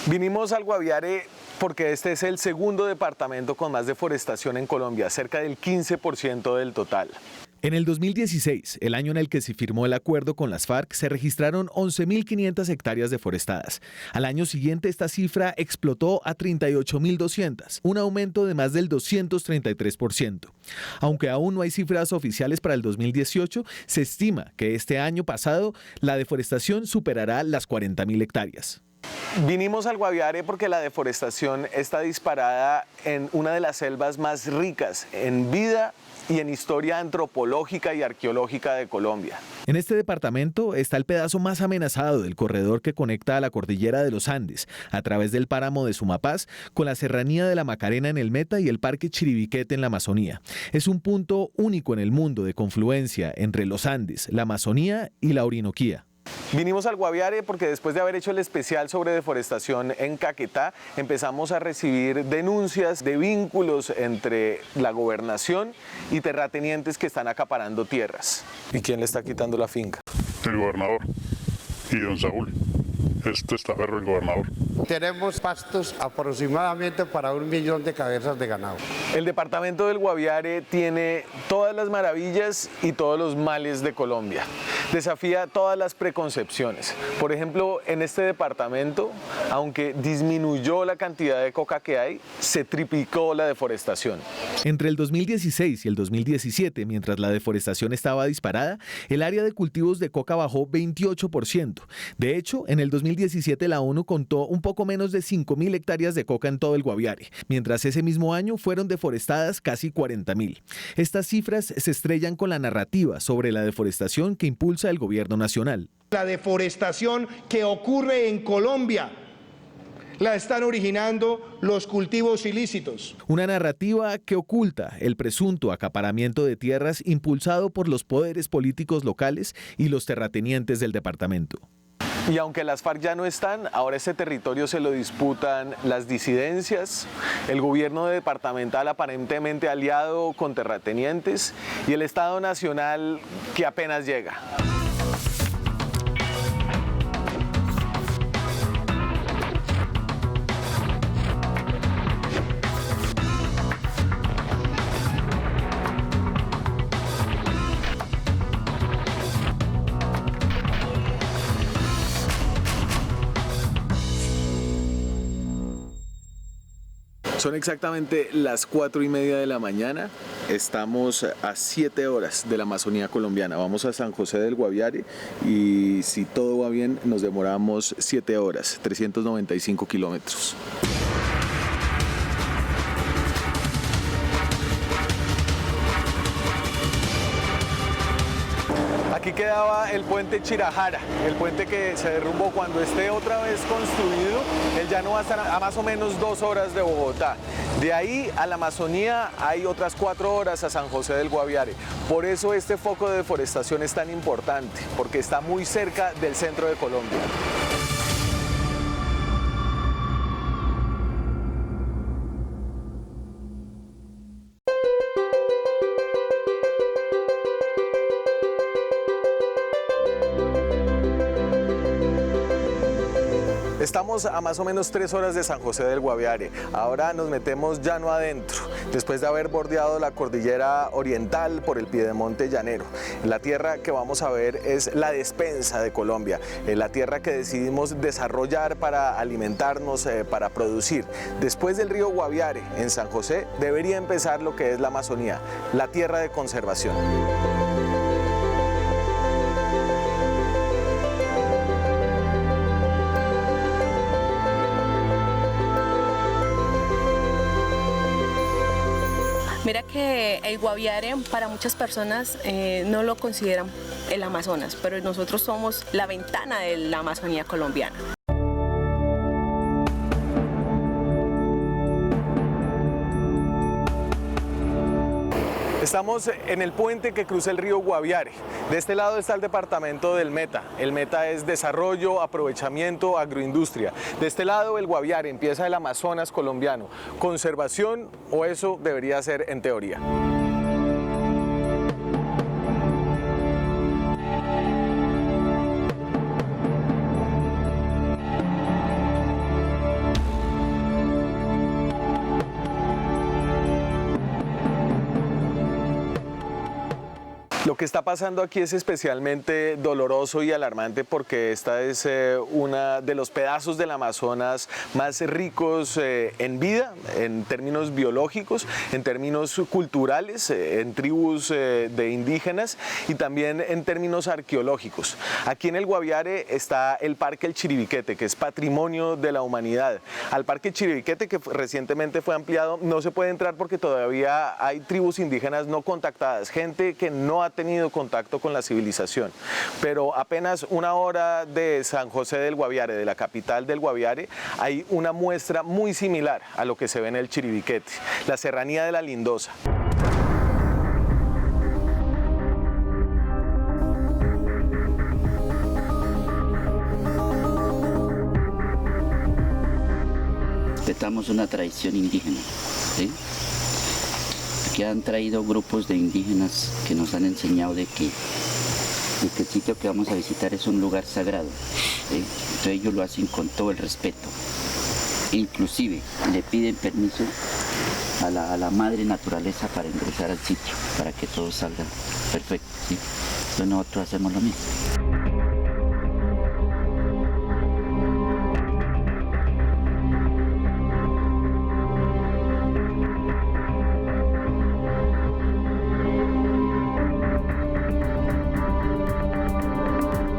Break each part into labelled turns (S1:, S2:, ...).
S1: Vinimos al Guaviare porque este es el segundo departamento con más deforestación en Colombia, cerca del 15% del total.
S2: En el 2016, el año en el que se firmó el acuerdo con las FARC, se registraron 11.500 hectáreas deforestadas. Al año siguiente, esta cifra explotó a 38.200, un aumento de más del 233%. Aunque aún no hay cifras oficiales para el 2018, se estima que este año pasado la deforestación superará las 40.000 hectáreas.
S1: Vinimos al Guaviare porque la deforestación está disparada en una de las selvas más ricas en vida y en historia antropológica y arqueológica de Colombia.
S2: En este departamento está el pedazo más amenazado del corredor que conecta a la cordillera de los Andes, a través del páramo de Sumapaz, con la serranía de la Macarena en el Meta y el Parque Chiribiquete en la Amazonía. Es un punto único en el mundo de confluencia entre los Andes, la Amazonía y la Orinoquía.
S1: Vinimos al Guaviare porque después de haber hecho el especial sobre deforestación en Caquetá, empezamos a recibir denuncias de vínculos entre la gobernación y terratenientes que están acaparando tierras. ¿Y quién le está quitando la finca?
S3: El gobernador y don Saúl. Es testaferro el gobernador.
S4: Tenemos pastos aproximadamente para 1 millón de cabezas de ganado.
S1: El departamento del Guaviare tiene todas las maravillas y todos los males de Colombia. Desafía todas las preconcepciones. Por ejemplo, en este departamento, aunque disminuyó la cantidad de coca que hay, se triplicó la deforestación.
S2: Entre el 2016 y el 2017, mientras la deforestación estaba disparada, el área de cultivos de coca bajó 28%. De hecho, en el 2017 la ONU contó un poco menos de 5.000 hectáreas de coca en todo el Guaviare, mientras ese mismo año fueron deforestadas casi 40.000. Estas cifras se estrellan con la narrativa sobre la deforestación que impulsa el gobierno nacional.
S5: La deforestación que ocurre en Colombia la están originando los cultivos ilícitos.
S2: Una narrativa que oculta el presunto acaparamiento de tierras impulsado por los poderes políticos locales y los terratenientes del departamento.
S1: Y aunque las FARC ya no están, ahora este territorio se lo disputan las disidencias, el gobierno departamental aparentemente aliado con terratenientes y el Estado Nacional que apenas llega. Son exactamente las 4:30 de la mañana, estamos a 7 horas de la Amazonía colombiana. Vamos a San José del Guaviare y si todo va bien nos demoramos 7 horas, 395 kilómetros. Aquí quedaba el puente Chirajara, el puente que se derrumbó. Cuando esté otra vez construido, él ya no va a estar a más o menos 2 horas de Bogotá. De ahí a la Amazonía hay otras 4 horas a San José del Guaviare. Por eso este foco de deforestación es tan importante, porque está muy cerca del centro de Colombia. Estamos a más o menos 3 horas de San José del Guaviare. Ahora nos metemos llano adentro, después de haber bordeado la cordillera oriental por el piedemonte llanero. La tierra que vamos a ver es la despensa de Colombia, la tierra que decidimos desarrollar para alimentarnos, para producir. Después del río Guaviare, en San José, debería empezar lo que es la Amazonía, la tierra de conservación.
S6: Mira que el Guaviare para muchas personas no lo consideran el Amazonas, pero nosotros somos la ventana de la Amazonía colombiana.
S1: Estamos en el puente que cruza el río Guaviare. De este lado está el departamento del Meta. El Meta es desarrollo, aprovechamiento, agroindustria. De este lado el Guaviare, empieza el Amazonas colombiano. Conservación, o eso debería ser en teoría. Lo que está pasando aquí es especialmente doloroso y alarmante porque esta es una de los pedazos del Amazonas más ricos en vida, en términos biológicos, en términos culturales, en tribus de indígenas y también en términos arqueológicos. Aquí en el Guaviare está el Parque El Chiribiquete, que es patrimonio de la humanidad. Al Parque Chiribiquete, que recientemente fue ampliado, no se puede entrar porque todavía hay tribus indígenas no contactadas, gente que no ha tenido contacto con la civilización. Pero apenas una hora de San José del Guaviare, de la capital del Guaviare, hay una muestra muy similar a lo que se ve en el Chiribiquete, la Serranía de la Lindosa.
S7: Respetamos una tradición indígena, ¿sí? Aquí han traído grupos de indígenas que nos han enseñado de que el sitio que vamos a visitar es un lugar sagrado, ¿sí? Entonces ellos lo hacen con todo el respeto. Inclusive le piden permiso a la madre naturaleza para ingresar al sitio, para que todo salga perfecto, ¿sí? Entonces nosotros hacemos lo mismo.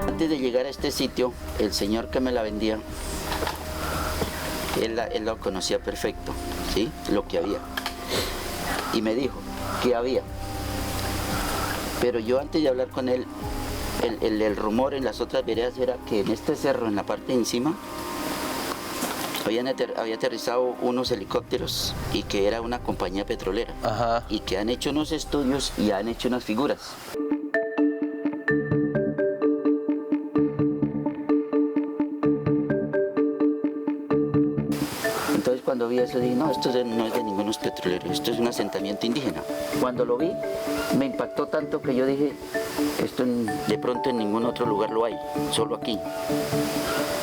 S7: Antes de llegar a este sitio, el señor que me la vendía, él lo conocía perfecto, ¿sí? Lo que había. Y me dijo que había. Pero yo antes de hablar con él, el rumor en las otras veredas era que en este cerro, en la parte de encima, había aterrizado unos helicópteros y que era una compañía petrolera.
S1: Ajá.
S7: Y que han hecho unos estudios y han hecho unas figuras. Cuando vi eso dije, no, esto no es de ninguno petrolero, esto es un asentamiento indígena. Cuando lo vi, me impactó tanto que yo dije, esto de pronto en ningún otro lugar lo hay, solo aquí.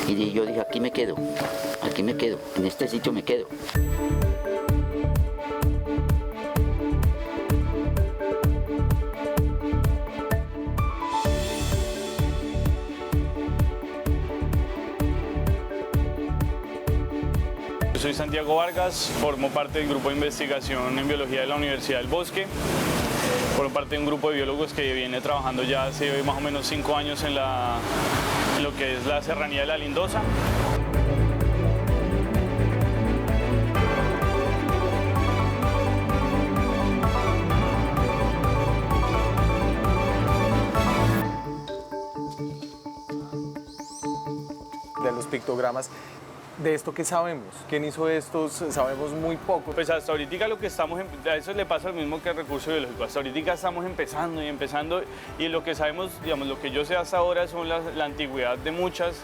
S7: Y yo dije, aquí me quedo, en este sitio me quedo.
S8: Soy Santiago Vargas, formo parte del grupo de investigación en biología de la Universidad del Bosque. Formo parte de un grupo de biólogos que viene trabajando ya hace más o menos 5 años en lo que es la Serranía de la Lindosa.
S1: De los pictogramas. ¿De esto qué sabemos? ¿Quién hizo esto? Sabemos muy poco.
S8: Pues hasta ahorita lo que estamos, a eso le pasa lo mismo que el recurso biológico. Hasta ahorita estamos empezando y lo que sabemos, digamos, lo que yo sé hasta ahora son la antigüedad de muchas.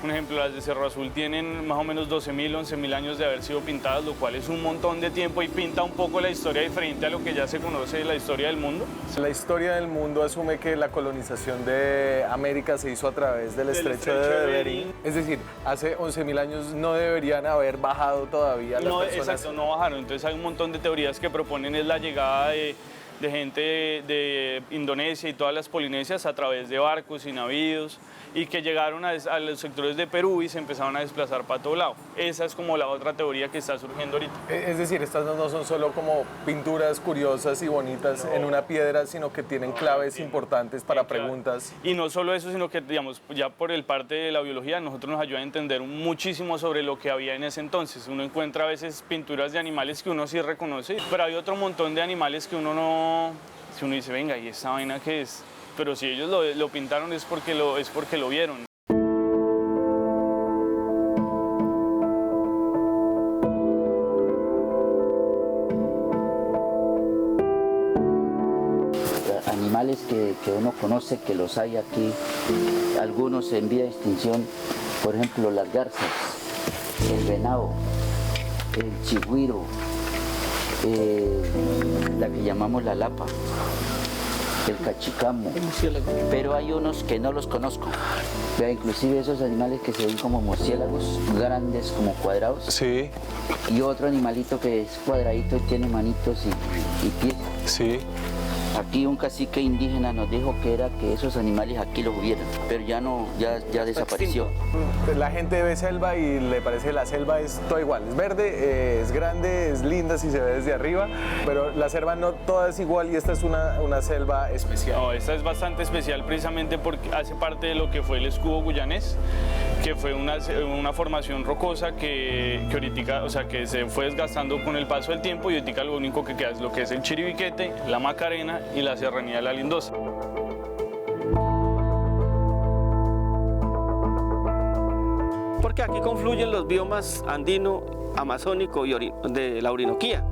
S8: Un ejemplo, las de Cerro Azul tienen más o menos 12.000, 11.000 años de haber sido pintadas, lo cual es un montón de tiempo y pinta un poco la historia diferente a lo que ya se conoce de la historia del mundo.
S1: La historia del mundo asume que la colonización de América se hizo a través del estrecho de Bering. Es decir, hace 11.000 años no deberían haber bajado todavía las personas.
S8: Exacto, no bajaron. Entonces hay un montón de teorías que proponen es la llegada de gente de Indonesia y todas las Polinesias a través de barcos y navíos y que llegaron a los sectores de Perú y se empezaron a desplazar para todo lado. Esa es como la otra teoría que está surgiendo ahorita.
S1: Es decir, estas no son solo como pinturas curiosas y bonitas en una piedra, sino que tienen claves importantes para preguntas.
S8: Y no solo eso, sino que, digamos, ya por el parte de la biología, nosotros nos ayuda a entender muchísimo sobre lo que había en ese entonces. Uno encuentra a veces pinturas de animales que uno sí reconoce, pero hay otro montón de animales que uno no... Si uno dice, venga, ¿y esta vaina qué es? Pero si ellos lo pintaron es porque lo vieron.
S7: Animales que uno conoce, que los hay aquí, algunos en vía de extinción, por ejemplo las garzas, el venado, el chigüiro, la que llamamos la lapa, el cachicamo, pero hay unos que no los conozco. Vea, inclusive esos animales que se ven como murciélagos, grandes como cuadrados.
S1: Sí.
S7: Y otro animalito que es cuadradito y tiene manitos y pies.
S1: Sí.
S7: Aquí un cacique indígena nos dijo que esos animales aquí los hubieran, pero ya no, ya desapareció.
S1: La gente ve selva y le parece que la selva es todo igual, es verde, es grande, es linda si se ve desde arriba, pero la selva no toda es igual y esta es una selva especial.
S8: No, esta es bastante especial precisamente porque hace parte de lo que fue el escudo guyanés, que fue una formación rocosa que ahorita, o sea, que se fue desgastando con el paso del tiempo y ahorita lo único que queda es lo que es el Chiribiquete, la Macarena y la Serranía de la Lindosa.
S9: Porque aquí confluyen los biomas andino, amazónico y de la Orinoquía.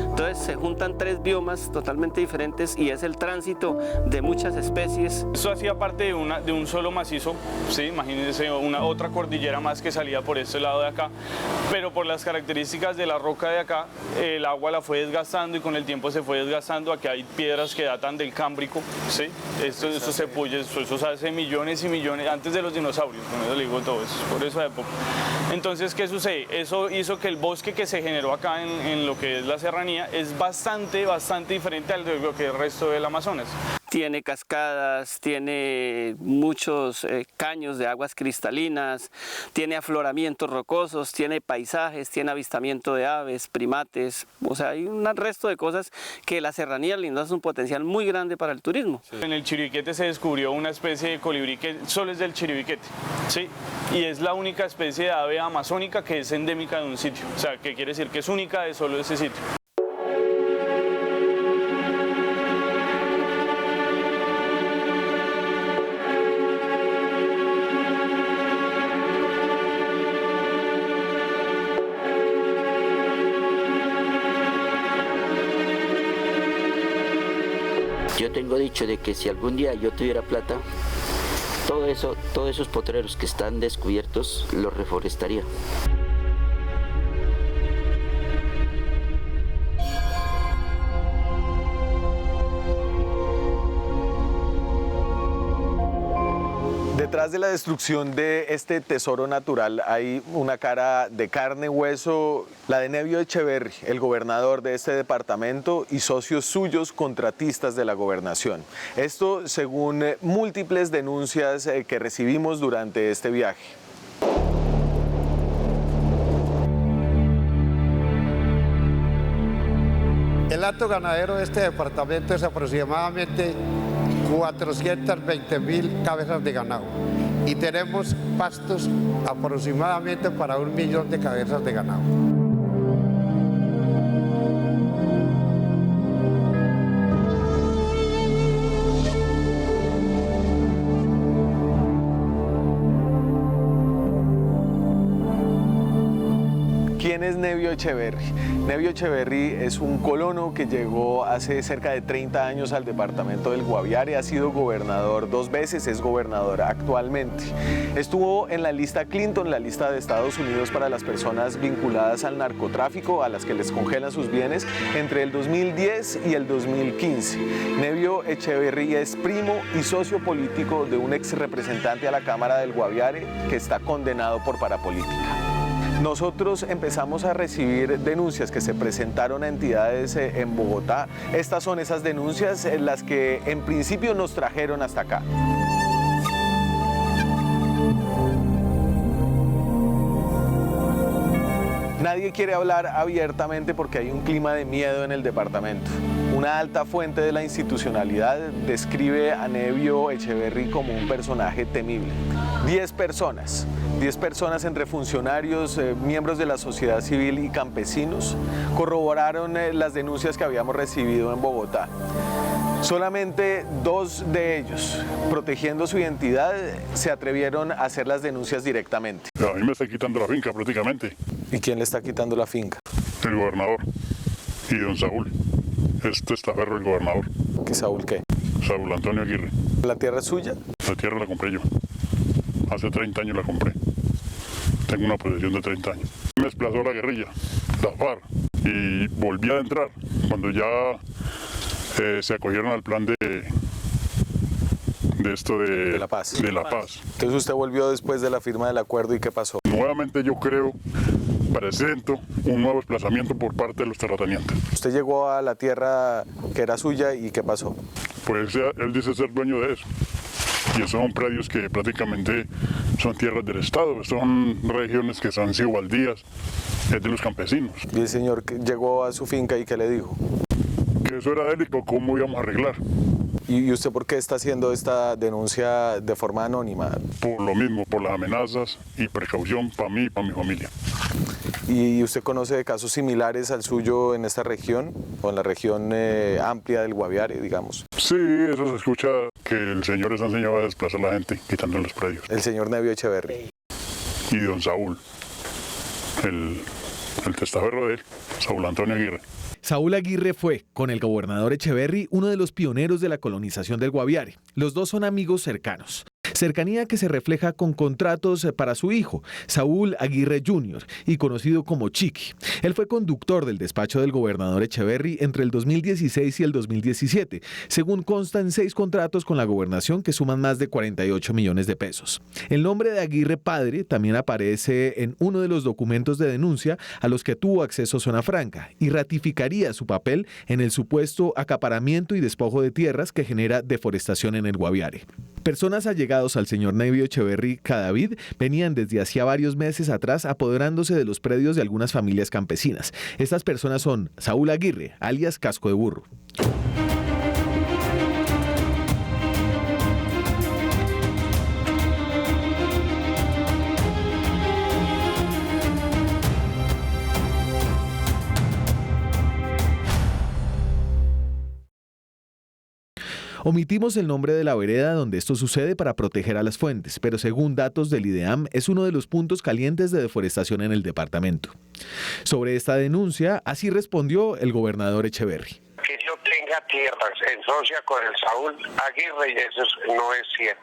S9: Entonces se juntan tres biomas totalmente diferentes y es el tránsito de muchas especies.
S8: Eso hacía parte de un solo macizo, ¿sí? Imagínense otra cordillera más que salía por este lado de acá, pero por las características de la roca de acá, el agua la fue desgastando y con el tiempo se fue desgastando. Aquí hay piedras que datan del Cámbrico, ¿sí? Esto se puye, eso hace millones y millones, antes de los dinosaurios, con eso le digo todo eso, por esa época. Entonces, ¿qué sucede? Eso hizo que el bosque que se generó acá en lo que es la serranía es bastante diferente al de lo que es el resto del Amazonas.
S9: Tiene cascadas, tiene muchos caños de aguas cristalinas, tiene afloramientos rocosos, tiene paisajes, tiene avistamiento de aves, primates, o sea, hay un resto de cosas que la serranía Lindosa es un potencial muy grande para el turismo.
S8: Sí. En el Chiribiquete se descubrió una especie de colibrí que solo es del Chiribiquete, ¿sí? Y es la única especie de ave amazónica que es endémica de un sitio, o sea, que quiere decir que es única de solo ese sitio.
S7: Yo tengo dicho de que si algún día yo tuviera plata, todos esos potreros que están descubiertos los reforestaría.
S1: Detrás de la destrucción de este tesoro natural hay una cara de carne y hueso, la de Nevio Echeverry, el gobernador de este departamento y socios suyos contratistas de la gobernación. Esto según múltiples denuncias que recibimos durante este viaje.
S4: El hato ganadero de este departamento es aproximadamente 420.000 cabezas de ganado y tenemos pastos aproximadamente para 1 millón de cabezas de ganado.
S1: ¿Quién es Nevio Echeverry? Nevio Echeverry es un colono que llegó hace cerca de 30 años al departamento del Guaviare, ha sido gobernador 2 veces, es gobernador actualmente. Estuvo en la lista Clinton, la lista de Estados Unidos para las personas vinculadas al narcotráfico, a las que les congelan sus bienes, entre el 2010 y el 2015. Nevio Echeverry es primo y socio político de un ex representante a la Cámara del Guaviare que está condenado por parapolítica. Nosotros empezamos a recibir denuncias que se presentaron a entidades en Bogotá. Estas son esas denuncias las que en principio nos trajeron hasta acá. Nadie quiere hablar abiertamente porque hay un clima de miedo en el departamento. Una alta fuente de la institucionalidad describe a Nevio Echeverry como un personaje temible. 10 personas entre funcionarios, miembros de la sociedad civil y campesinos, corroboraron las denuncias que habíamos recibido en Bogotá. Solamente 2 de ellos, protegiendo su identidad, se atrevieron a hacer las denuncias directamente.
S3: A mí me está quitando la finca prácticamente.
S1: ¿Y quién le está quitando la finca?
S3: El gobernador y don Saúl. Este testaferro el gobernador.
S1: ¿Qué Saúl qué?
S3: Saúl Antonio Aguirre.
S1: ¿La tierra es suya?
S3: La tierra la compré yo. Hace 30 años la compré. Tengo una posesión de 30 años. Me desplazó la guerrilla, la FARC, y volví a entrar cuando ya se acogieron al plan de de esto
S1: De La Paz.
S3: De La Paz.
S1: Entonces usted volvió después de la firma del acuerdo y ¿qué pasó?
S3: Nuevamente yo creo, presento un nuevo desplazamiento por parte de los terratenientes.
S1: Usted llegó a la tierra que era suya y ¿qué pasó?
S3: Pues él dice ser dueño de eso. Y esos son predios que prácticamente son tierras del Estado, son regiones que han sido baldías, es de los campesinos.
S1: Y el señor que llegó a su finca y ¿qué le dijo?
S3: Que eso era de él y cómo íbamos a arreglar.
S1: ¿Y usted por qué está haciendo esta denuncia de forma anónima?
S3: Por lo mismo, por las amenazas y precaución para mí y para mi familia.
S1: ¿Y usted conoce de casos similares al suyo en esta región o en la región amplia del Guaviare, digamos?
S3: Sí, eso se escucha que el señor les ha enseñado a desplazar a la gente quitando los predios.
S1: El señor Nevio Echeverry.
S3: Y don Saúl, el testaferro de él, Saúl Antonio Aguirre.
S2: Saúl Aguirre fue, con el gobernador Echeverry, uno de los pioneros de la colonización del Guaviare. Los dos son amigos cercanos. Cercanía que se refleja con contratos para su hijo, Saúl Aguirre Jr., y conocido como Chiqui. Él fue conductor del despacho del gobernador Echeverry entre el 2016 y el 2017, según constan 6 contratos con la gobernación que suman más de 48 millones de pesos. El nombre de Aguirre padre también aparece en uno de los documentos de denuncia a los que tuvo acceso Zona Franca y ratificaría su papel en el supuesto acaparamiento y despojo de tierras que genera deforestación en el Guaviare. Personas allegados al señor Nevio Echeverry Cadavid venían desde hacía varios meses atrás apoderándose de los predios de algunas familias campesinas. Estas personas son Saúl Aguirre, alias Casco de Burro. Omitimos el nombre de la vereda donde esto sucede para proteger a las fuentes, pero según datos del IDEAM es uno de los puntos calientes de deforestación en el departamento. Sobre esta denuncia, así respondió el gobernador Echeverry.
S10: Que yo tenga tierras en socia con el Saúl Aguirre, y eso no es cierto,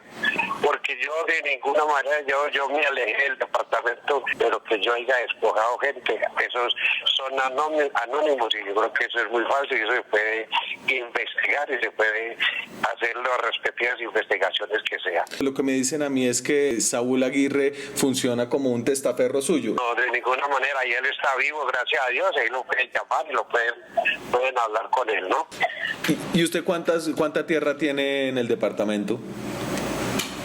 S10: porque yo de ninguna manera, yo me alejé del departamento de lo que yo haya despojado gente. Esos son anónimos y yo creo que eso es muy falso y eso se puede investigar y se puede hacer las respectivas investigaciones que sean.
S1: Lo que me dicen a mí es que Saúl Aguirre funciona como un testaferro suyo.
S10: No, de ninguna manera, y él está vivo, gracias a Dios, ahí lo pueden llamar y lo pueden hablar con él, ¿no?
S1: ¿Y usted cuánta tierra tiene en el departamento?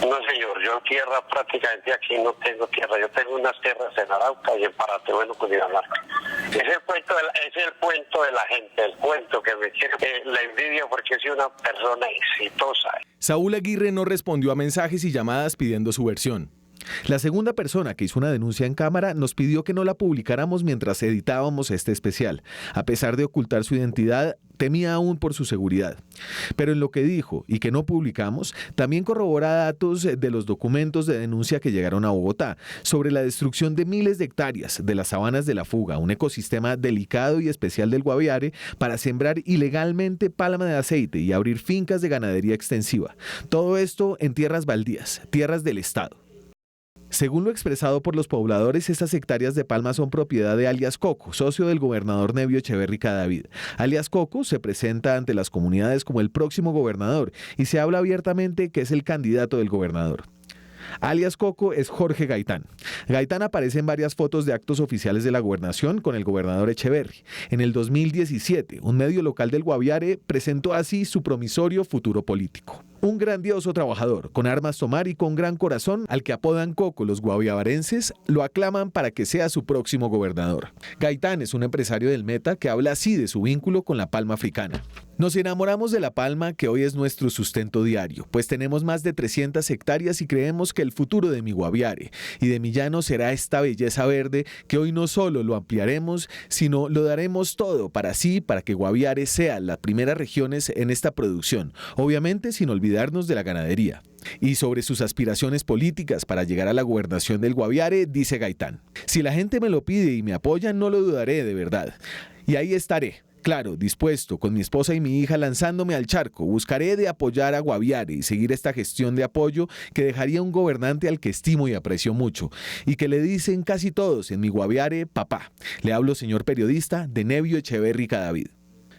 S10: No, señor, yo tierra prácticamente aquí no tengo tierra. Yo tengo unas tierras en Arauca y en Paratebueno, Cundinamarca. Es el cuento de la gente, el cuento que me quiere, la envidia porque soy una persona exitosa.
S2: Saúl Aguirre no respondió a mensajes y llamadas pidiendo su versión. La segunda persona que hizo una denuncia en cámara nos pidió que no la publicáramos mientras editábamos este especial. A pesar de ocultar su identidad, temía aún por su seguridad. Pero en lo que dijo y que no publicamos, también corrobora datos de los documentos de denuncia que llegaron a Bogotá sobre la destrucción de miles de hectáreas de las sabanas de la Fuga, un ecosistema delicado y especial del Guaviare, para sembrar ilegalmente pálma de aceite y abrir fincas de ganadería extensiva. Todo esto en tierras baldías, tierras del Estado. Según lo expresado por los pobladores, estas hectáreas de palma son propiedad de alias Coco, socio del gobernador Nevio Echeverry Cadavid. Alias Coco se presenta ante las comunidades como el próximo gobernador y se habla abiertamente que es el candidato del gobernador. Alias Coco es Jorge Gaitán. Gaitán aparece en varias fotos de actos oficiales de la gobernación con el gobernador Echeverry. En el 2017, un medio local del Guaviare presentó así su promisorio futuro político. Un grandioso trabajador, con armas tomar y con gran corazón, al que apodan Coco los guaviabarenses, lo aclaman para que sea su próximo gobernador. Gaitán es un empresario del Meta que habla así de su vínculo con la palma africana. Nos enamoramos de la palma, que hoy es nuestro sustento diario, pues tenemos más de 300 hectáreas y creemos que el futuro de mi Guaviare y de mi llano será esta belleza verde que hoy no solo lo ampliaremos, sino lo daremos todo para que Guaviare sea las primeras regiones en esta producción, obviamente sin olvidarnos de la ganadería. Y sobre sus aspiraciones políticas para llegar a la gobernación del Guaviare, dice Gaitán: si la gente me lo pide y me apoya, no lo dudaré de verdad. Y ahí estaré. Claro, dispuesto, con mi esposa y mi hija lanzándome al charco, buscaré de apoyar a Guaviare y seguir esta gestión de apoyo que dejaría un gobernante al que estimo y aprecio mucho, y que le dicen casi todos en mi Guaviare, papá. Le hablo, señor periodista, de Nevio Echeverry Cadavid.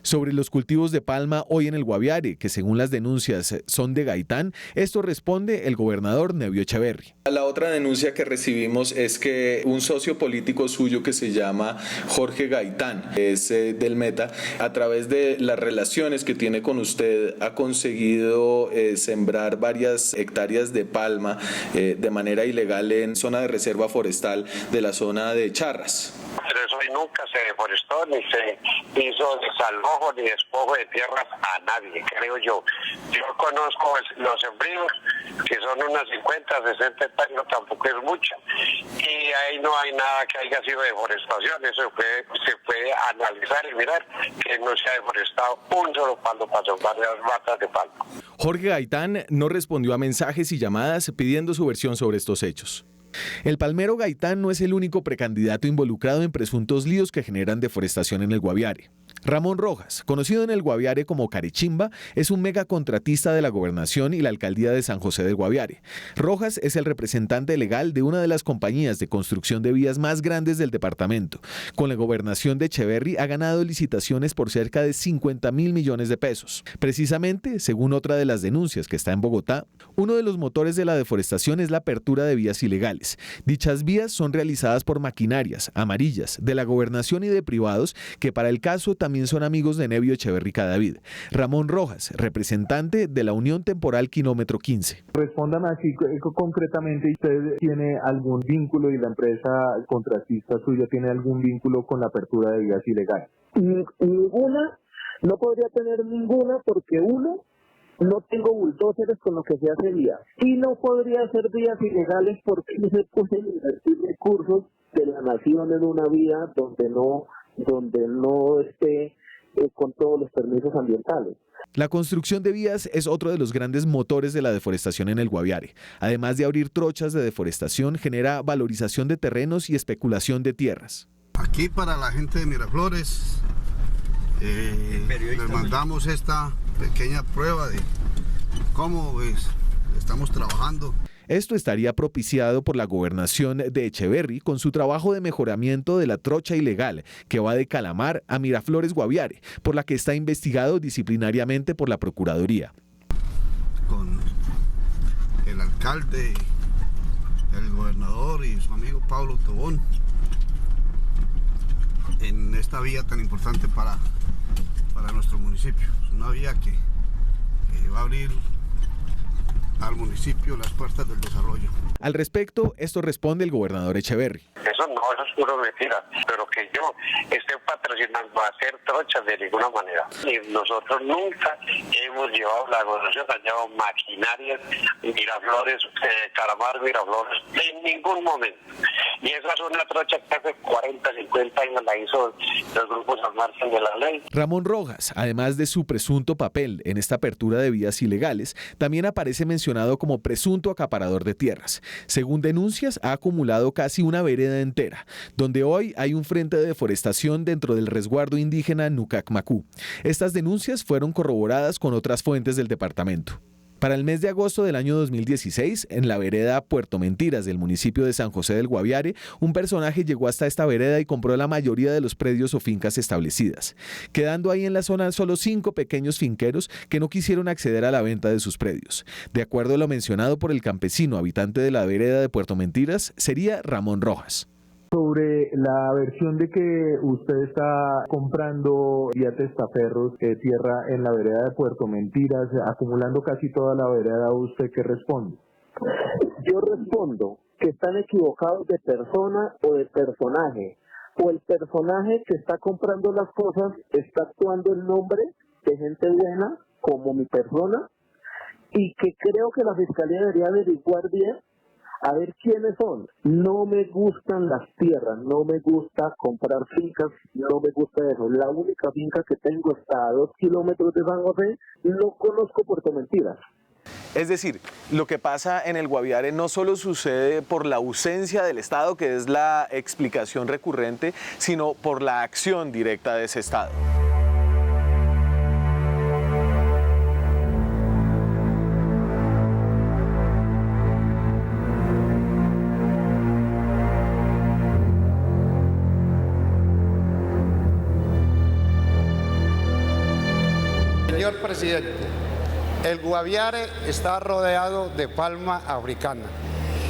S2: Sobre los cultivos de palma hoy en el Guaviare, que según las denuncias son de Gaitán, esto responde el gobernador Nevio Echeverri.
S1: La otra denuncia que recibimos es que un socio político suyo que se llama Jorge Gaitán, es del Meta, a través de las relaciones que tiene con usted ha conseguido sembrar varias hectáreas de palma de manera ilegal en zona de reserva forestal de la zona de Charras.
S10: Pero eso nunca se deforestó, ni se hizo desalojo ni despojo de tierras a nadie, creo yo. Yo conozco los sembríos, que son unas 50, 60 hectáreas, tampoco es mucho, y ahí no hay nada que haya sido deforestación. Eso se puede analizar y mirar que no se ha deforestado un solo palo para sembrar las matas de palma.
S2: Jorge Gaitán no respondió a mensajes y llamadas pidiendo su versión sobre estos hechos. El palmero Gaitán no es el único precandidato involucrado en presuntos líos que generan deforestación en el Guaviare. Ramón Rojas, conocido en el Guaviare como Carechimba, es un megacontratista de la gobernación y la alcaldía de San José del Guaviare. Rojas es el representante legal de una de las compañías de construcción de vías más grandes del departamento. Con la gobernación de Echeverri ha ganado licitaciones por cerca de 50.000 millones de pesos. Precisamente, según otra de las denuncias que está en Bogotá, uno de los motores de la deforestación es la apertura de vías ilegales. Dichas vías son realizadas por maquinarias amarillas de la gobernación y de privados que para el caso también son amigos de Nevio Echeverri Cadavid. Ramón Rojas, representante de la Unión Temporal Kilómetro 15.
S11: Respóndame así concretamente, ¿usted tiene algún vínculo y la empresa contratista suya tiene algún vínculo con la apertura de vías ilegales?
S12: Ninguna, no podría tener ninguna porque uno, no tengo bulldozers con los que se hace vías. Y no podría hacer vías ilegales porque no se pueden invertir recursos de la nación en una vía donde no esté con todos los permisos ambientales.
S2: La construcción de vías es otro de los grandes motores de la deforestación en el Guaviare. Además de abrir trochas de deforestación, genera valorización de terrenos y especulación de tierras.
S13: Aquí para la gente de Miraflores les mandamos esta pequeña prueba de cómo estamos trabajando.
S2: Esto estaría propiciado por la gobernación de Echeverri con su trabajo de mejoramiento de la trocha ilegal que va de Calamar a Miraflores Guaviare, por la que está investigado disciplinariamente por la Procuraduría.
S13: Con el alcalde, el gobernador y su amigo Pablo Tobón en esta vía tan importante para nuestro municipio. Es una vía que va a abrir al municipio las puertas del desarrollo.
S2: Al respecto, esto responde el gobernador Echeverri.
S10: Eso es puro mentira, pero que yo esté patrocinando a hacer trochas de ninguna manera. Y nosotros nunca hemos llevado, la gobernación ha llevado maquinarias, Miraflores, Calamar, Miraflores, en ningún momento. Y esa es una trocha que hace 40, 50 años la hizo los grupos al margen de la ley.
S2: Ramón Rojas, además de su presunto papel en esta apertura de vías ilegales, también aparece mencionado como presunto acaparador de tierras. Según denuncias, ha acumulado casi una vereda entera, donde hoy hay un frente de deforestación dentro del resguardo indígena Nucacmacú. Estas denuncias fueron corroboradas con otras fuentes del departamento. Para el mes de agosto del año 2016, en la vereda Puerto Mentiras del municipio de San José del Guaviare, un personaje llegó hasta esta vereda y compró la mayoría de los predios o fincas establecidas, quedando ahí en la zona solo 5 pequeños finqueros que no quisieron acceder a la venta de sus predios. De acuerdo a lo mencionado por el campesino habitante de la vereda de Puerto Mentiras, sería Ramón Rojas.
S11: Sobre la versión de que usted está comprando vía testaferros tierra en la vereda de Puerto Mentiras, acumulando casi toda la vereda, ¿usted qué responde?
S12: Yo respondo que están equivocados de persona o de personaje. O el personaje que está comprando las cosas está actuando en nombre de gente buena, como mi persona, y que creo que la Fiscalía debería averiguar bien a ver quiénes son. No me gustan las tierras, no me gusta comprar fincas, no me gusta eso. La única finca que tengo está a 2 kilómetros de San José, no conozco Puerto Mentiras.
S1: Es decir, lo que pasa en el Guaviare no solo sucede por la ausencia del Estado, que es la explicación recurrente, sino por la acción directa de ese Estado.
S4: presidente, el Guaviare está rodeado de palma africana.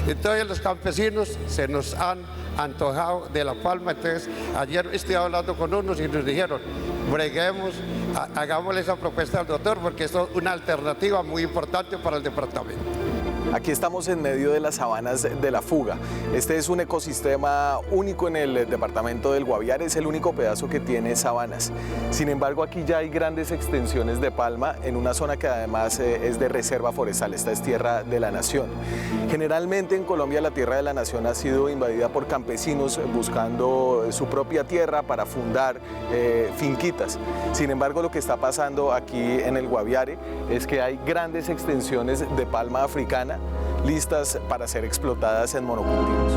S4: Entonces los campesinos se nos han antojado de la palma. Entonces ayer estoy hablando con unos y nos dijeron, breguemos, hagámosle esa propuesta al doctor porque esto es una alternativa muy importante para el departamento.
S1: Aquí estamos en medio de las sabanas de la Fuga. Este es un ecosistema único en el departamento del Guaviare, es el único pedazo que tiene sabanas. Sin embargo, aquí ya hay grandes extensiones de palma en una zona que además es de reserva forestal. Esta es tierra de la nación. Generalmente en Colombia la tierra de la nación ha sido invadida por campesinos buscando su propia tierra para fundar finquitas. Sin embargo, lo que está pasando aquí en el Guaviare es que hay grandes extensiones de palma africana listas para ser explotadas en monocultivos.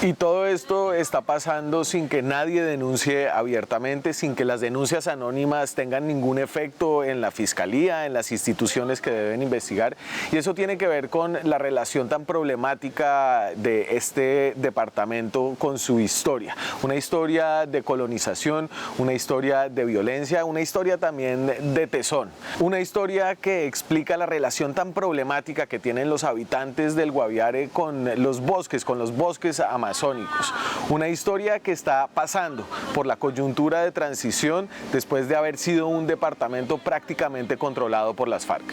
S1: Y todo esto está pasando sin que nadie denuncie abiertamente, sin que las denuncias anónimas tengan ningún efecto en la fiscalía, en las instituciones que deben investigar. Y eso tiene que ver con la relación tan problemática de este departamento con su historia. Una historia de colonización, una historia de violencia, una historia también de tesón. Una historia que explica la relación tan problemática que tienen los habitantes del Guaviare con los bosques amazónicos. Una historia que está pasando por la coyuntura de transición después de haber sido un departamento prácticamente controlado por las FARC.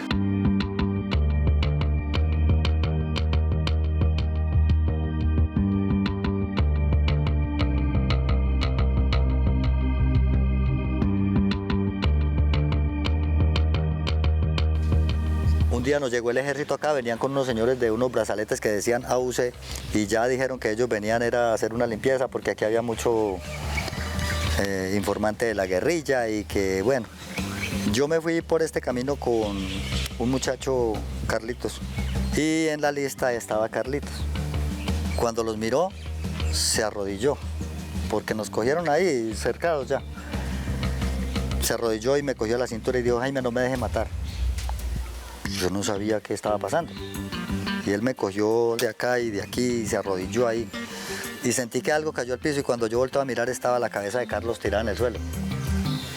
S14: Un día nos llegó el ejército acá, venían con unos señores de unos brazaletes que decían AUC y ya dijeron que ellos venían era a hacer una limpieza porque aquí había mucho informante de la guerrilla y que bueno, yo me fui por este camino con un muchacho, Carlitos, y en la lista estaba Carlitos. Cuando los miró, se arrodilló, porque nos cogieron ahí cercados ya. Se arrodilló y me cogió la cintura y dijo, Jaime, no me deje matar. Yo no sabía qué estaba pasando. Y él me cogió de acá y de aquí y se arrodilló ahí. Y sentí que algo cayó al piso y cuando yo volteé a mirar estaba la cabeza de Carlos tirada en el suelo.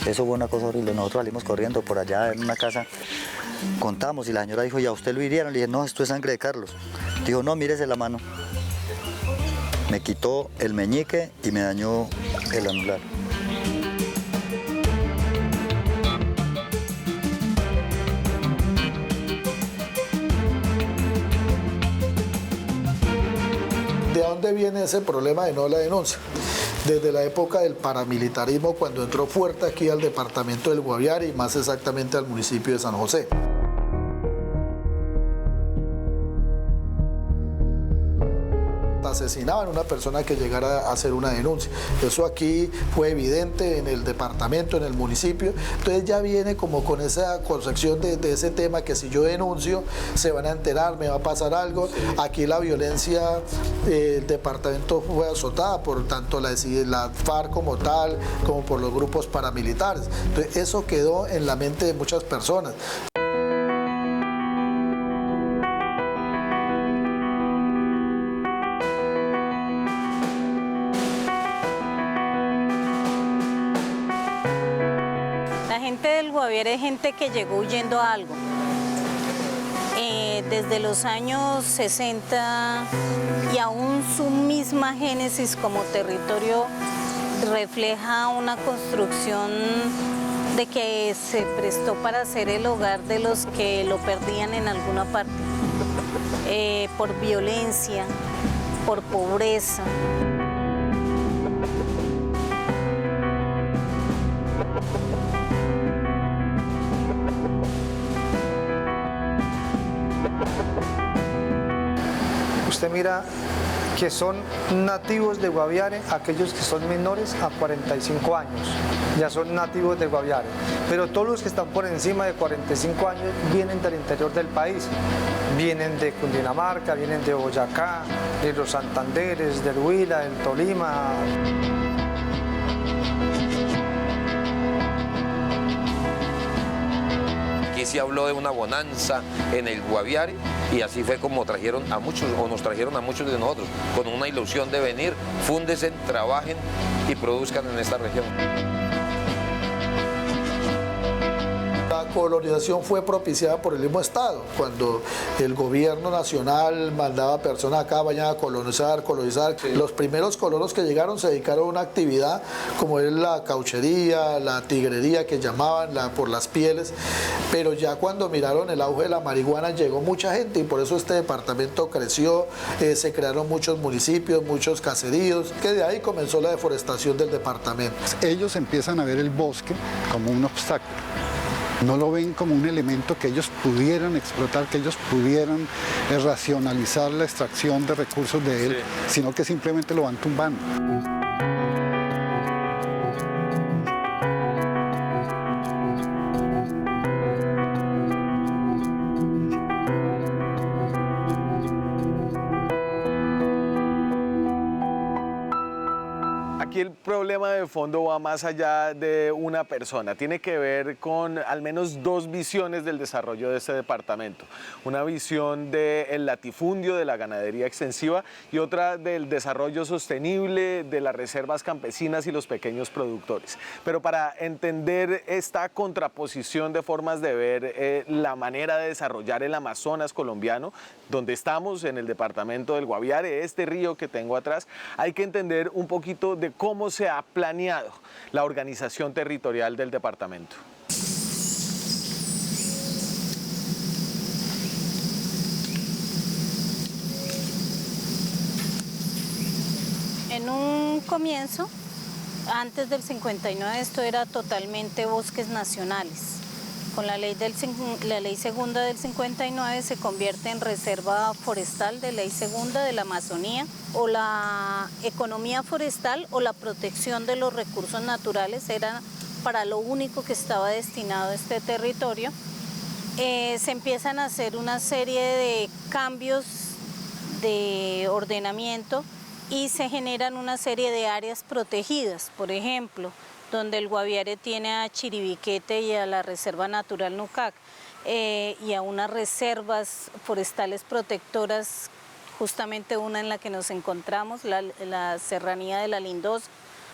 S14: Eso fue una cosa horrible. Nosotros salimos corriendo por allá en una casa, contamos y la señora dijo, ¿y a usted lo hirieron? Le dije, no, esto es sangre de Carlos. Dijo, no, mírese la mano. Me quitó el meñique y me dañó el anular.
S15: ¿De dónde viene ese problema de no la denuncia? Desde la época del paramilitarismo, cuando entró fuerte aquí al departamento del Guaviare y más exactamente al municipio de San José. Asesinaban a una persona que llegara a hacer una denuncia. Eso aquí fue evidente en el departamento, en el municipio. Entonces ya viene como con esa concepción de ese tema que si yo denuncio se van a enterar, me va a pasar algo. Aquí la violencia del departamento fue azotada por tanto la FARC como tal, como por los grupos paramilitares. Entonces eso quedó en la mente de muchas personas.
S16: Guaviare es gente que llegó huyendo a algo. Desde los años 60 y aún su misma génesis como territorio refleja una construcción de que se prestó para ser el hogar de los que lo perdían en alguna parte, por violencia, por pobreza.
S17: Usted mira que son nativos de Guaviare, aquellos que son menores a 45 años, ya son nativos de Guaviare. Pero todos los que están por encima de 45 años vienen del interior del país, vienen de Cundinamarca, vienen de Boyacá, de los Santanderes, del Huila, del Tolima.
S18: aquí se habló de una bonanza en el Guaviare y así fue como trajeron a muchos, o nos trajeron a muchos de nosotros, con una ilusión de venir, fúndesen, trabajen y produzcan en esta región.
S15: La colonización fue propiciada por el mismo Estado. Cuando el gobierno nacional mandaba personas acá, vayan a colonizar. Los primeros colonos que llegaron se dedicaron a una actividad como es la cauchería, la tigrería que llamaban, por las pieles, pero ya cuando miraron el auge de la marihuana llegó mucha gente y por eso este departamento creció, se crearon muchos municipios, muchos caseríos, que de ahí comenzó la deforestación del departamento.
S19: Ellos empiezan a ver el bosque como un obstáculo. No lo ven como un elemento que ellos pudieran explotar, que ellos pudieran racionalizar la extracción de recursos de él, sino que simplemente lo van tumbando.
S1: Aquí el problema de fondo va más allá de una persona, tiene que ver con al menos dos visiones del desarrollo de este departamento. Una visión del latifundio, de la ganadería extensiva y otra del desarrollo sostenible de las reservas campesinas y los pequeños productores. Pero para entender esta contraposición de formas de ver la manera de desarrollar el Amazonas colombiano, donde estamos en el departamento del Guaviare, este río que tengo atrás, hay que entender un poquito de cómo se ha planeado la organización territorial del departamento.
S16: En un comienzo, antes del 59, esto era totalmente bosques nacionales. Con la ley segunda del 59 se convierte en reserva forestal de ley segunda de la Amazonía, o la economía forestal o la protección de los recursos naturales era para lo único que estaba destinado este territorio. Se empiezan a hacer una serie de cambios de ordenamiento y se generan una serie de áreas protegidas, por ejemplo, donde el Guaviare tiene a Chiribiquete y a la Reserva Natural Nucac, y a unas reservas forestales protectoras, justamente una en la que nos encontramos, la Serranía de la Lindosa.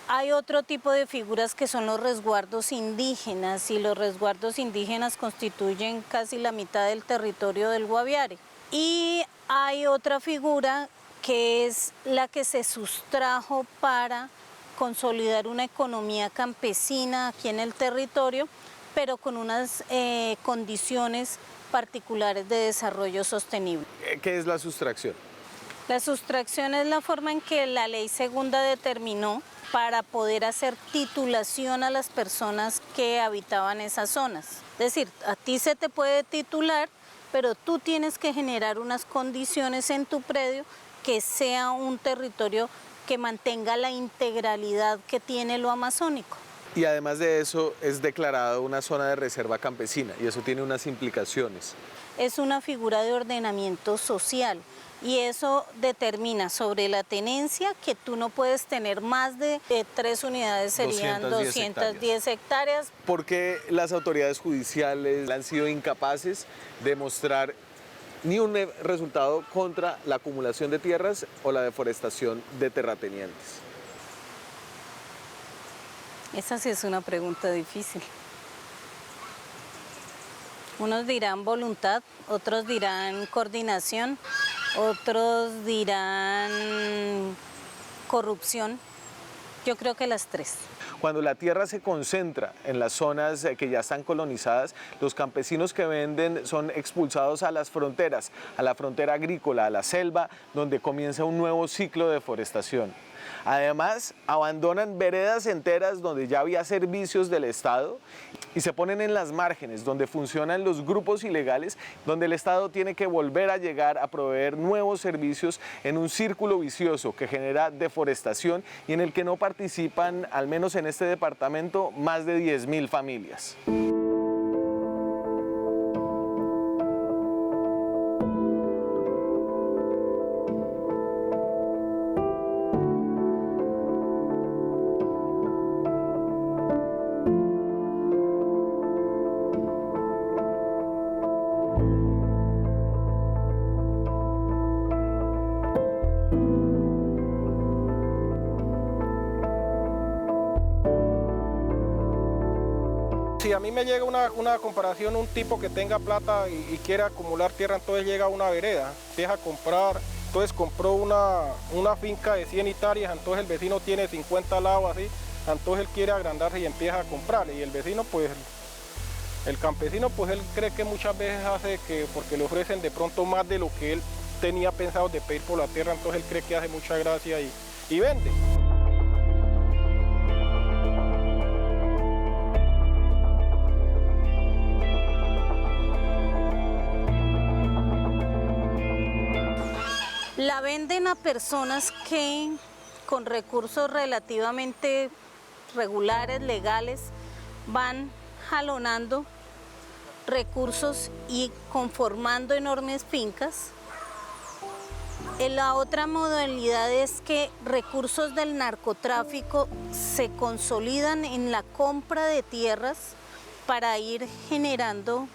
S16: Hay otro tipo de figuras que son los resguardos indígenas, y los resguardos indígenas constituyen casi la mitad del territorio del Guaviare. Y hay otra figura que es la que se sustrajo para consolidar una economía campesina aquí en el territorio, pero con unas condiciones particulares de desarrollo sostenible.
S1: ¿Qué es la sustracción?
S16: La sustracción es la forma en que la ley segunda determinó para poder hacer titulación a las personas que habitaban esas zonas. Es decir, a ti se te puede titular, pero tú tienes que generar unas condiciones en tu predio que sea un territorio que mantenga la integralidad que tiene lo amazónico.
S1: Y además de eso es declarado una zona de reserva campesina y eso tiene unas implicaciones.
S16: Es una figura de ordenamiento social y eso determina sobre la tenencia que tú no puedes tener más de 3 unidades, serían 210 hectáreas.
S1: ¿Por qué las autoridades judiciales han sido incapaces de mostrar ni un resultado contra la acumulación de tierras o la deforestación de terratenientes?
S16: Esa sí es una pregunta difícil. Unos dirán voluntad, otros dirán coordinación, otros dirán corrupción. Yo creo que las tres.
S1: Cuando la tierra se concentra en las zonas que ya están colonizadas, los campesinos que venden son expulsados a las fronteras, a la frontera agrícola, a la selva, donde comienza un nuevo ciclo de deforestación. Además, abandonan veredas enteras donde ya había servicios del Estado y se ponen en las márgenes, donde funcionan los grupos ilegales, donde el Estado tiene que volver a llegar a proveer nuevos servicios en un círculo vicioso que genera deforestación y en el que no participan, al menos en este departamento, más de 10.000 familias.
S20: mí me llega una comparación, un tipo que tenga plata y quiere acumular tierra, entonces llega a una vereda, empieza a comprar, entonces compró una finca de 100 hectáreas, entonces el vecino tiene 50 lados así, entonces él quiere agrandarse y empieza a comprar, y el vecino pues, el campesino pues él cree que muchas veces hace que, porque le ofrecen de pronto más de lo que él tenía pensado de pedir por la tierra, entonces él cree que hace mucha gracia y vende.
S16: La venden a personas que con recursos relativamente regulares, legales, van jalonando recursos y conformando enormes fincas. La otra modalidad es que recursos del narcotráfico se consolidan en la compra de tierras para ir generando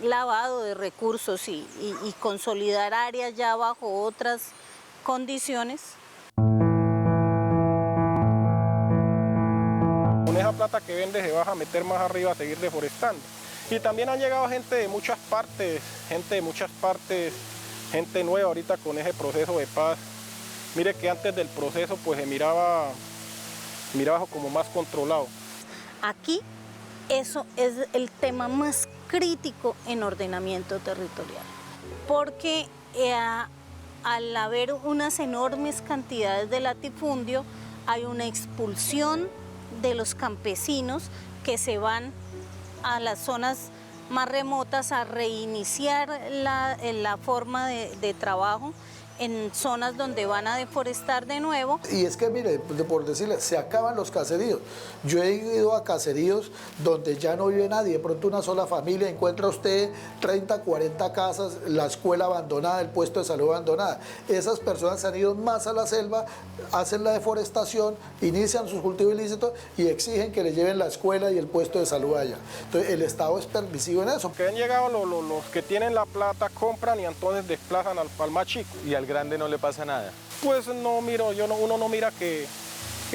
S16: lavado de recursos y consolidar áreas ya bajo otras condiciones.
S20: Con esa plata que vende se va a meter más arriba a seguir deforestando. Y también han llegado gente de muchas partes, gente nueva ahorita con ese proceso de paz. Mire que antes del proceso pues se miraba como más controlado.
S16: Aquí eso es el tema más crítico en ordenamiento territorial, porque al haber unas enormes cantidades de latifundio, hay una expulsión de los campesinos que se van a las zonas más remotas a reiniciar la forma de trabajo en zonas donde van a deforestar de nuevo.
S15: Y es que, mire, por decirle, se acaban los caseríos. Yo he ido a caseríos donde ya no vive nadie, de pronto una sola familia, encuentra usted 30, 40 casas, la escuela abandonada, el puesto de salud abandonada. Esas personas se han ido más a la selva, hacen la deforestación, inician sus cultivos ilícitos y exigen que le lleven la escuela y el puesto de salud allá. Entonces, el Estado es permisivo en eso.
S20: Que han llegado los que tienen la plata, compran y entonces desplazan al más chico.
S1: ¿Y al grande no le pasa nada?
S20: Pues no miro, uno no mira que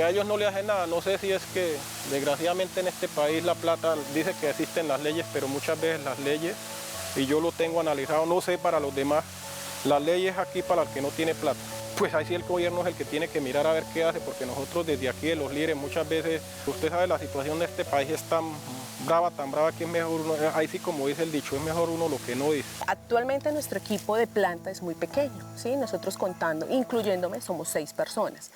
S20: a ellos no le hacen nada. No sé si es que desgraciadamente en este país la plata dice que existen las leyes, pero muchas veces las leyes, y yo lo tengo analizado, no sé para los demás, las leyes aquí para el que no tiene plata. Pues ahí sí el gobierno es el que tiene que mirar a ver qué hace, porque nosotros desde aquí de los líderes muchas veces, usted sabe la situación de este país es tan brava que es mejor uno, ahí sí como dice el dicho, es mejor uno lo que no dice.
S6: Actualmente nuestro equipo de planta es muy pequeño, ¿sí? Nosotros contando, incluyéndome, somos 6 personas.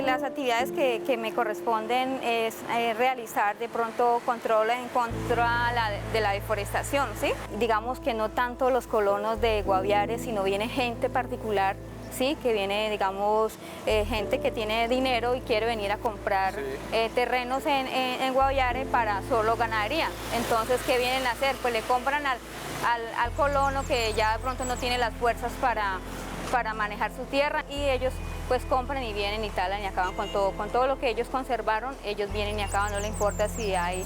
S21: Las actividades que me corresponden es realizar de pronto control en contra de la deforestación, ¿sí? Digamos que no tanto los colonos de Guaviare, sino viene gente particular, ¿sí? Que viene, digamos, gente que tiene dinero y quiere venir a comprar terrenos en Guaviare para solo ganadería. Entonces, ¿qué vienen a hacer? Pues le compran al colono que ya de pronto no tiene las fuerzas para manejar su tierra, y ellos pues compran y vienen y talan y acaban con todo lo que ellos conservaron. Ellos vienen y acaban, no le importa si hay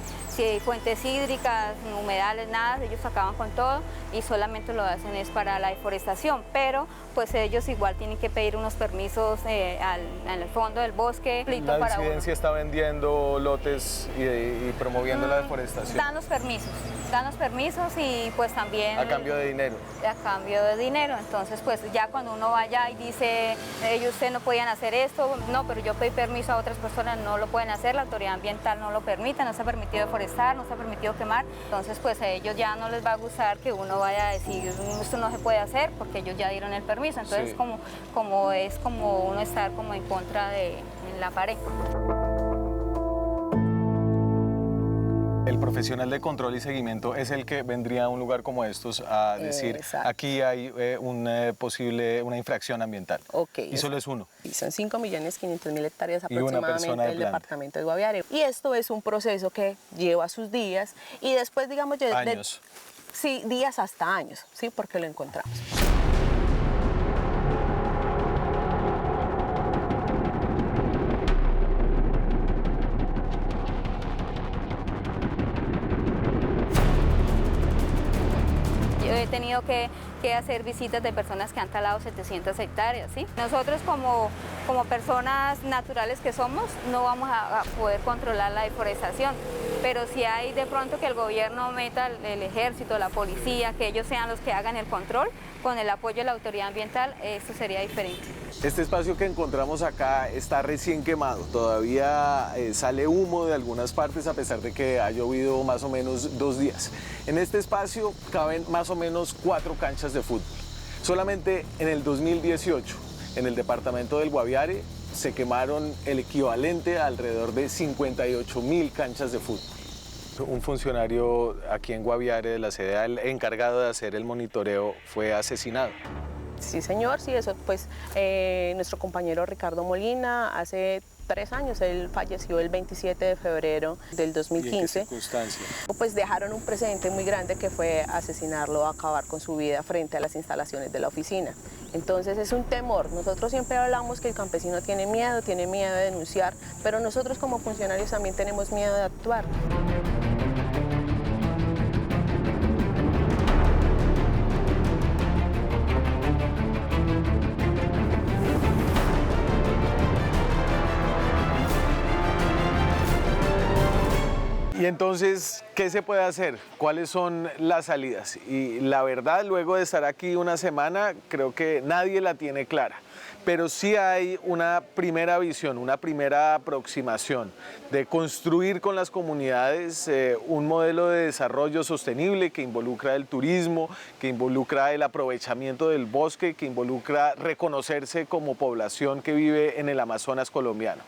S21: fuentes hídricas, humedales, nada, ellos acaban con todo y solamente lo hacen es para la deforestación, pero pues ellos igual tienen que pedir unos permisos en el fondo del bosque.
S1: La disidencia está vendiendo lotes y promoviendo la deforestación.
S21: Dan los permisos y pues también...
S1: A cambio de dinero.
S21: A cambio de dinero, entonces pues ya cuando uno vaya y dice, ustedes no podían hacer esto, no, pero yo pedí permiso a otras personas, no lo pueden hacer, la autoridad ambiental no lo permite, no se ha permitido deforestar, no se ha permitido quemar, entonces pues a ellos ya no les va a gustar que uno vaya a decir, esto no se puede hacer, porque ellos ya dieron el permiso, entonces es como uno estar como en contra en la pared.
S1: El profesional de control y seguimiento es el que vendría a un lugar como estos a decir, aquí hay una infracción ambiental. Y solo es uno.
S6: Y son 5.500.000 hectáreas aproximadamente del departamento de Guaviare. Y esto es un proceso que lleva sus días y después, digamos...
S1: Años.
S6: Sí, días hasta años, ¿sí? Porque lo encontramos.
S21: tenido que hacer visitas de personas que han talado 700 hectáreas, ¿sí? Nosotros como personas naturales que somos, no vamos a poder controlar la deforestación, pero si hay de pronto que el gobierno meta el ejército, la policía, que ellos sean los que hagan el control, con el apoyo de la autoridad ambiental, esto sería diferente.
S1: Este espacio que encontramos acá está recién quemado, todavía sale humo de algunas partes a pesar de que ha llovido más o menos 2 días. En este espacio caben más o menos 4 canchas de fútbol. Solamente en el 2018, en el departamento del Guaviare, se quemaron el equivalente a alrededor de 58.000 canchas de fútbol. Un funcionario aquí en Guaviare de la CDA, el encargado de hacer el monitoreo, fue asesinado.
S6: Sí, señor, sí, eso, pues nuestro compañero Ricardo Molina, hace 3 años, él falleció el 27 de febrero del 2015.
S1: ¿Y en qué circunstancia?
S6: Pues dejaron un precedente muy grande que fue asesinarlo, acabar con su vida frente a las instalaciones de la oficina. Entonces es un temor. Nosotros siempre hablamos que el campesino tiene miedo de denunciar, pero nosotros como funcionarios también tenemos miedo de actuar.
S1: Y entonces, ¿qué se puede hacer? ¿Cuáles son las salidas? Y la verdad, luego de estar aquí una semana, creo que nadie la tiene clara. Pero sí hay una primera visión, una primera aproximación de construir con las comunidades un modelo de desarrollo sostenible que involucra el turismo, que involucra el aprovechamiento del bosque, que involucra reconocerse como población que vive en el Amazonas colombiano.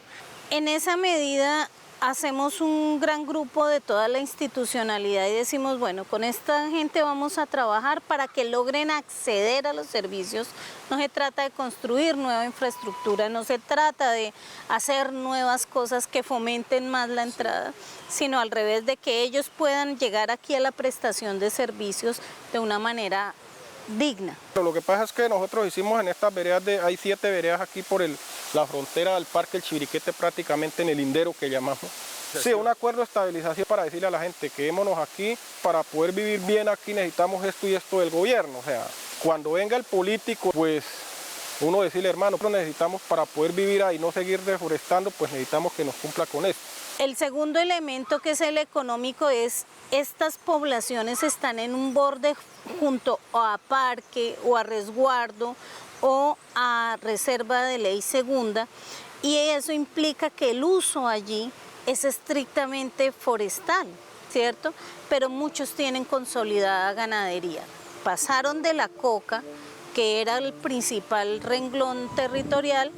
S16: En esa medida hacemos un gran grupo de toda la institucionalidad y decimos, bueno, con esta gente vamos a trabajar para que logren acceder a los servicios. No se trata de construir nueva infraestructura, no se trata de hacer nuevas cosas que fomenten más la entrada, sino al revés, de que ellos puedan llegar aquí a la prestación de servicios de una manera digna.
S20: Pero lo que pasa es que nosotros hicimos en estas veredas, hay 7 veredas aquí por la frontera del Parque El Chiriquete, prácticamente en el lindero que llamamos. Sí, un acuerdo de estabilización para decirle a la gente, quedémonos aquí, para poder vivir bien aquí necesitamos esto y esto del gobierno. O sea, cuando venga el político, pues uno decirle, hermano, pero necesitamos para poder vivir ahí, no seguir deforestando, pues necesitamos que nos cumpla con esto.
S16: El segundo elemento, que es el económico, es estas poblaciones están en un borde junto a parque o a resguardo o a reserva de ley segunda, y eso implica que el uso allí es estrictamente forestal, ¿cierto? Pero muchos tienen consolidada ganadería. Pasaron de la coca, que era el principal renglón territorial,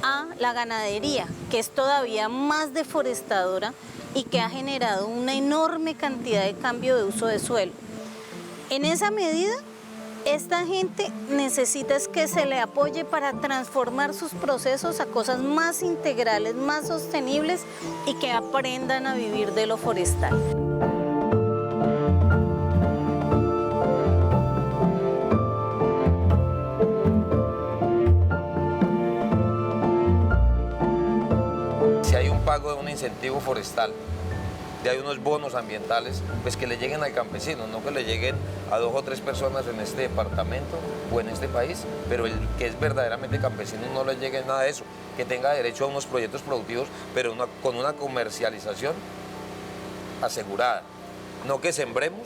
S16: a la ganadería, que es todavía más deforestadora y que ha generado una enorme cantidad de cambio de uso de suelo. En esa medida, esta gente necesita es que se le apoye para transformar sus procesos a cosas más integrales, más sostenibles y que aprendan a vivir de lo forestal.
S18: Pago de un incentivo forestal, hay unos bonos ambientales, pues que le lleguen al campesino, no que le lleguen a 2 o 3 personas en este departamento o en este país, pero el que es verdaderamente campesino no le llegue nada de eso, que tenga derecho a unos proyectos productivos, pero con una comercialización asegurada, no que sembremos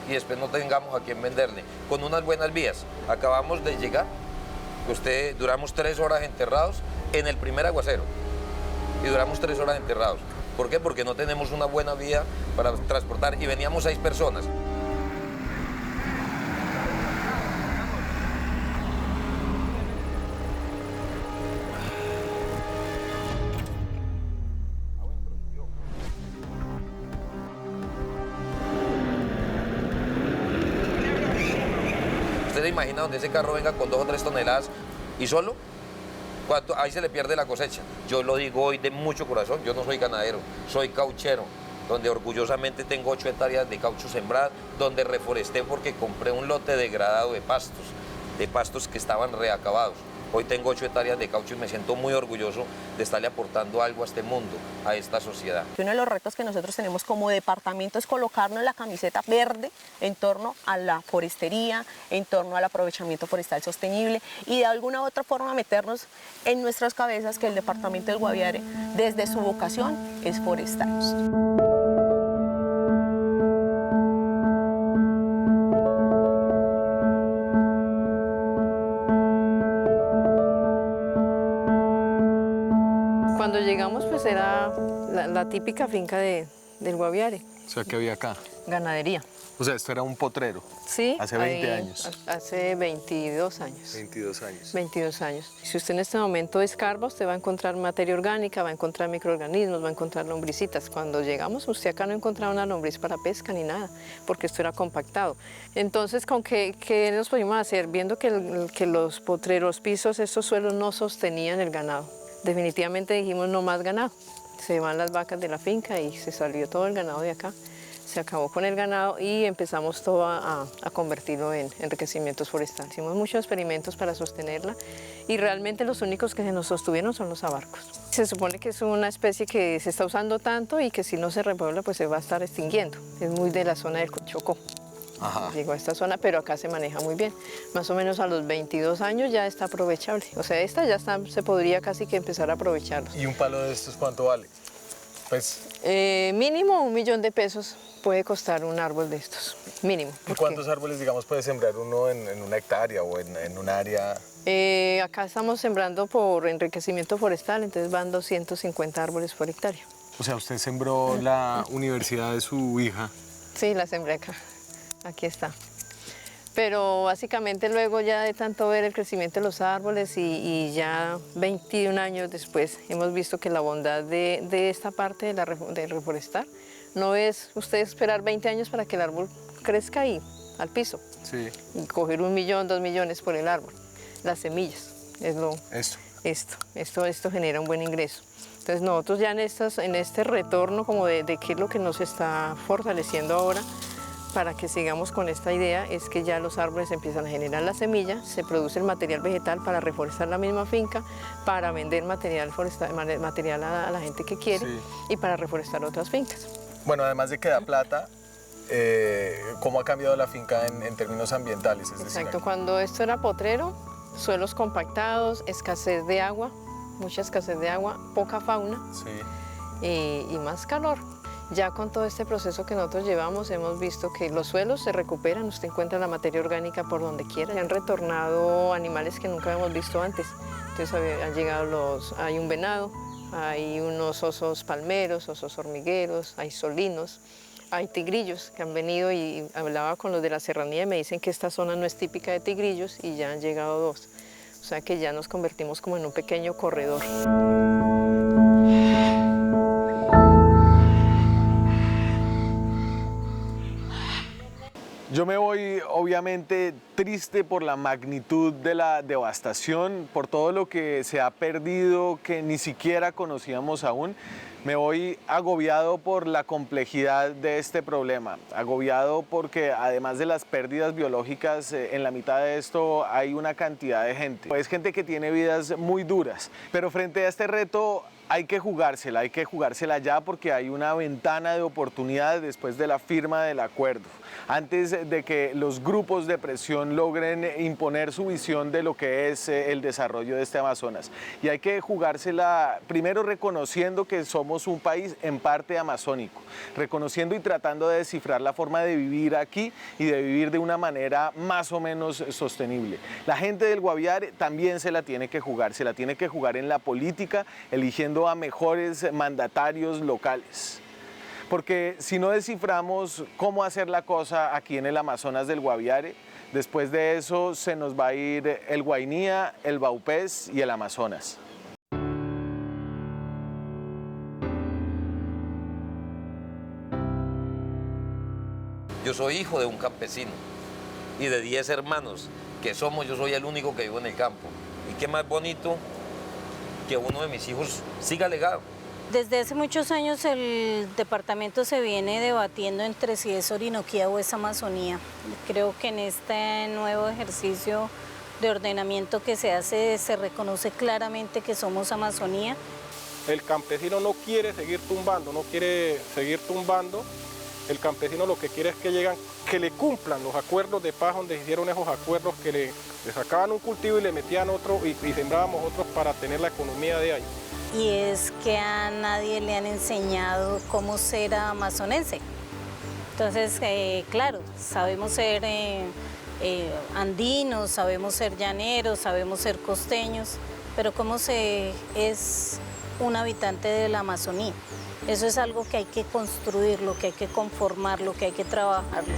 S18: y después no tengamos a quién venderle, con unas buenas vías. Acabamos de llegar, duramos 3 horas enterrados en el primer aguacero, y duramos 3 horas enterrados. ¿Por qué? Porque no tenemos una buena vía para transportar y veníamos 6 personas. ¿Usted se imagina donde ese carro venga con 2 o 3 toneladas y solo? Ahí se le pierde la cosecha. Yo lo digo hoy de mucho corazón, yo no soy ganadero, soy cauchero, donde orgullosamente tengo 8 hectáreas de caucho sembradas, donde reforesté porque compré un lote degradado de pastos que estaban reacabados. Hoy tengo 8 hectáreas de caucho y me siento muy orgulloso de estarle aportando algo a este mundo, a esta sociedad.
S6: Uno de los retos que nosotros tenemos como departamento es colocarnos la camiseta verde en torno a la forestería, en torno al aprovechamiento forestal sostenible y de alguna u otra forma meternos en nuestras cabezas que el departamento del Guaviare, desde su vocación, es forestal.
S5: Cuando llegamos pues era la típica finca del Guaviare.
S1: O sea, ¿qué había acá?
S5: Ganadería.
S1: O sea, esto era un potrero.
S5: Sí.
S1: Hace 20 años.
S5: Hace 22 años.
S1: 22 años.
S5: 22 años. Si usted en este momento escarba, usted va a encontrar materia orgánica, va a encontrar microorganismos, va a encontrar lombricitas. Cuando llegamos, usted acá no encontraba una lombriz para pesca ni nada, porque esto era compactado. Entonces, ¿con qué nos pudimos hacer? Viendo que los potreros, pisos, estos suelos no sostenían el ganado. Definitivamente dijimos no más ganado. Se van las vacas de la finca y se salió todo el ganado de acá. Se acabó con el ganado y empezamos todo a convertirlo en enriquecimientos forestales. Hicimos muchos experimentos para sostenerla y realmente los únicos que se nos sostuvieron son los abarcos. Se supone que es una especie que se está usando tanto y que si no se repuebla pues se va a estar extinguiendo. Es muy de la zona del Chocó. Ajá. Llegó a esta zona, pero acá se maneja muy bien. Más o menos a los 22 años ya está aprovechable. O sea, esta ya está, se podría casi que empezar a aprovecharlo.
S1: ¿Y un palo de estos cuánto vale? Pues...
S5: mínimo $1.000.000 pesos puede costar un árbol de estos, mínimo.
S1: ¿Y cuántos árboles, digamos, puede sembrar uno en una hectárea o en un área?
S5: Acá estamos sembrando por enriquecimiento forestal, entonces van 250 árboles por hectárea.
S1: O sea, ¿usted sembró la universidad de su hija?
S5: Sí, la sembré acá. Aquí está. Pero básicamente luego ya de tanto ver el crecimiento de los árboles y ya 21 años después hemos visto que la bondad de esta parte de reforestar no es usted esperar 20 años para que el árbol crezca ahí, al piso. Sí. Y coger 1 millón, 2 millones por el árbol. Las semillas es lo... Esto genera un buen ingreso. Entonces nosotros ya en este retorno como de qué es lo que nos está fortaleciendo ahora, para que sigamos con esta idea, es que ya los árboles empiezan a generar la semilla, se produce el material vegetal para reforestar la misma finca, para vender material forestal, material a la gente que quiere y para reforestar otras fincas.
S1: Bueno, además de que da plata, ¿cómo ha cambiado la finca en términos ambientales? Es decir,
S5: exacto, cuando esto era potrero, suelos compactados, escasez de agua, mucha escasez de agua, poca fauna y más calor. Ya con todo este proceso que nosotros llevamos hemos visto que los suelos se recuperan, usted encuentra la materia orgánica por donde quiera. Han retornado animales que nunca habíamos visto antes. Entonces han llegado hay un venado, hay unos osos palmeros, osos hormigueros, hay solinos, hay tigrillos que han venido y hablaba con los de la serranía y me dicen que esta zona no es típica de tigrillos y ya han llegado 2. O sea que ya nos convertimos como en un pequeño corredor.
S1: Yo me voy obviamente triste por la magnitud de la devastación, por todo lo que se ha perdido, que ni siquiera conocíamos aún. Me voy agobiado por la complejidad de este problema, agobiado porque además de las pérdidas biológicas, en la mitad de esto hay una cantidad de gente. Es gente que tiene vidas muy duras, pero frente a este reto hay que jugársela ya porque hay una ventana de oportunidad después de la firma del acuerdo, antes de que los grupos de presión logren imponer su visión de lo que es el desarrollo de este Amazonas. Y hay que jugársela primero reconociendo que somos un país en parte amazónico, reconociendo y tratando de descifrar la forma de vivir aquí y de vivir de una manera más o menos sostenible. La gente del Guaviare también se la tiene que jugar en la política, eligiendo a mejores mandatarios locales. Porque si no desciframos cómo hacer la cosa aquí en el Amazonas del Guaviare, después de eso se nos va a ir el Guainía, el Baupés y el Amazonas.
S18: Yo soy hijo de un campesino y de 10 hermanos que somos, yo soy el único que vivo en el campo. Y qué más bonito que uno de mis hijos siga legado.
S16: Desde hace muchos años el departamento se viene debatiendo entre si es Orinoquía o es Amazonía. Creo que en este nuevo ejercicio de ordenamiento que se hace, se reconoce claramente que somos Amazonía.
S20: El campesino no quiere seguir tumbando, el campesino lo que quiere es que le cumplan los acuerdos de paz donde hicieron esos acuerdos que le sacaban un cultivo y le metían otro y sembrábamos otros para tener la economía de ahí.
S16: Y es que a nadie le han enseñado cómo ser amazonense. Entonces, claro, sabemos ser andinos, sabemos ser llaneros, sabemos ser costeños, pero cómo es un habitante de la Amazonía. Eso es algo que hay que construirlo, que hay que conformarlo, que hay que trabajarlo.